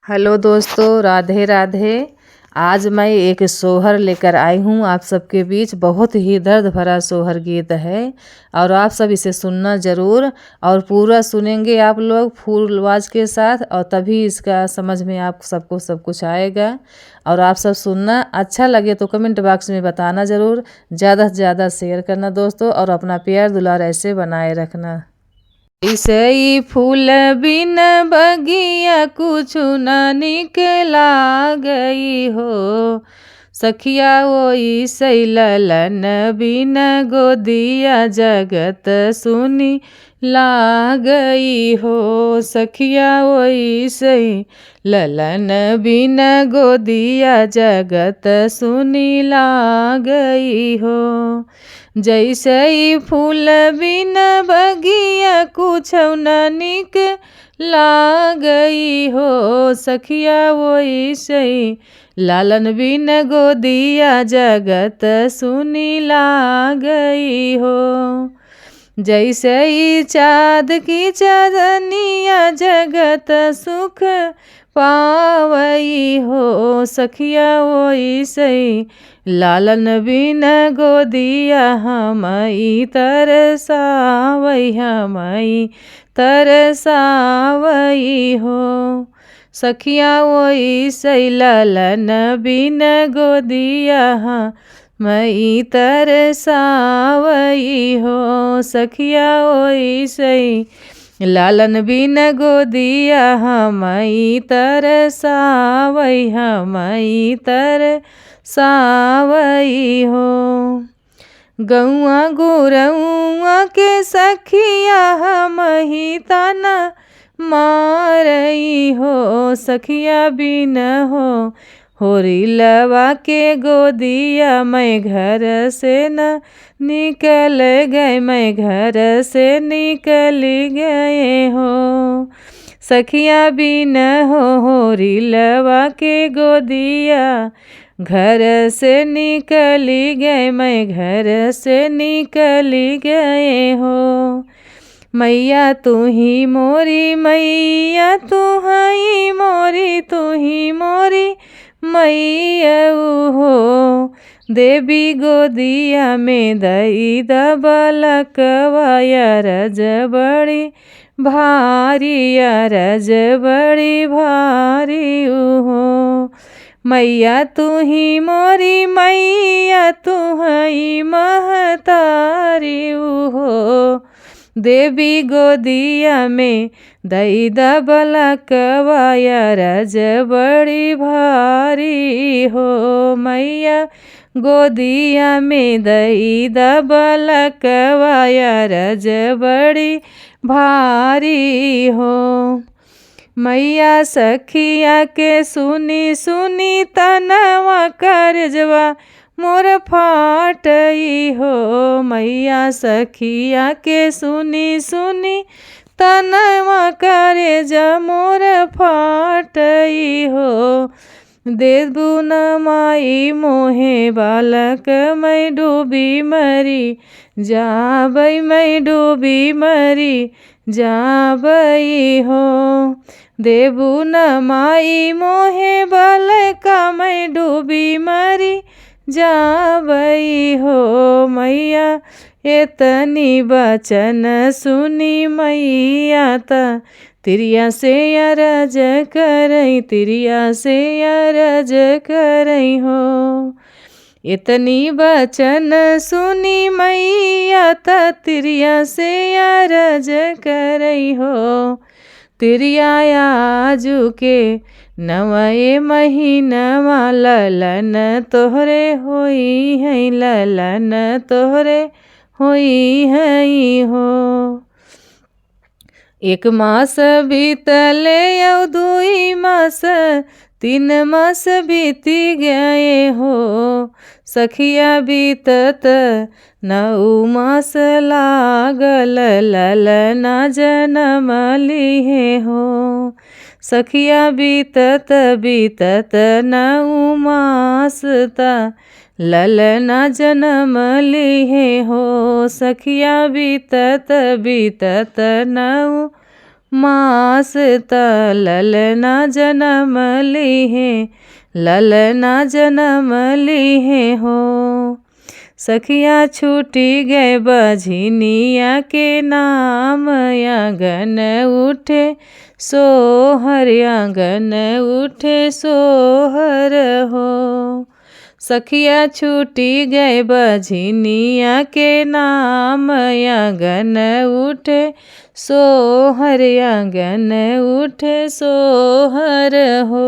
Hello दोस्तों, राधे राधे। आज मैं एक सोहर लेकर आई हूँ आप सबके बीच। बहुत ही दर्द भरा सोहर गीत है और आप सब इसे सुनना ज़रूर और पूरा सुनेंगे आप लोग फुल आवाज़ के साथ, और तभी इसका समझ में आप सबको सब कुछ आएगा। और आप सब सुनना, अच्छा लगे तो कमेंट बॉक्स में बताना ज़रूर। ज़्यादा से ज़्यादा शेयर करना दोस्तों, और अपना प्यार दुलार ऐसे बनाए रखना। इसई फूल बिन बगिया कुछ न निकला गई हो, सखिया ओई सई ललन बिन गोदिया जगत सुनी ला गई हो, सखिया ओई सई ललन बिन गोदिया जगत सुनी ला गई हो। जैसे फूल बिन बगिया कुछ न निकला गई हो, सखिया वही सही लालन बिन गोदिया जगत सुनी ला गई हो। जैसे चाँद की चाँदनिया जगत सुख पावई हो, सखिया वही सही लालन बिन गोदिया हमई तरसावई हमई तरसावई हो, सखिया वही सई लालन बिन गोदिया हमई तरसावई हो, सखिया वही सई लालन बिन गोदिया हमई तरसावई हमई तरसावई हो। गौआ गोरौआ के सखिया हमही तना मारई हो, सखिया बिन होरी लवा के गोदिया मैं घर से न निकल गए, मैं घर से निकल गए हो, सखिया बिन होरी लवा के गोदिया घर से निकल गए, मैं घर से निकल गए हो। मैया तू ही मोरी मैया तू ही मोरी तू ही मोरी मैया हो, देवी गोदिया में दई दबलकवाया रज बड़ी भारी रज बड़ी भारी हो। मैया तू ही मोरी मैया तू ही महतारी हो, देवी गोदिया में दई दबलकवाया रज बड़ी भारी हो, मैया गोदिया में दई दबलकवाया रज बड़ी भारी हो। मैया सखिया के सुनी सुनी तनवा करजवा मोर फाटई हो, मैया सखिया के सुनी सुनी तनवा करजा मोर फाटई हो। देबू न माई मोहे बालक मैं डूबी मरी जाबई मैं डूबी मरी जाबई हो, देबू न माई मोहे बालका मैं डूबी मरी जाबई हो। मैया एतनी बचन सुनी मैया ता तिरिया से अरज करई तिरिया से अरज करई हो, इतनी बचन सुनी मैया ता तिरिया से अरज करई हो। तिरिया आजू के नवए महीनवा ललन तोहरे होई है ललन तोहरे होई है हो। एक मास बीतले औ दुई मास तीन मास बीती गए हो, सखिया बीतत नौ मास लागल ललना जनम लिहे हो, सखिया बीतत बीतत नौ मास ता ललना जनम लिहे हो, सखिया बीतत बीतत नौ मास त ललना जन्म लिहे, ललना जन्म लिहे हो। सखिया छूटी गए बझिनिया के नाम, आंगन उठे सोहर, आंगन उठे सोहर हो। सखिया छूटी गए बझिनिया के नाम, आंगन उठे सोहर, आंगन उठे सोहर हो।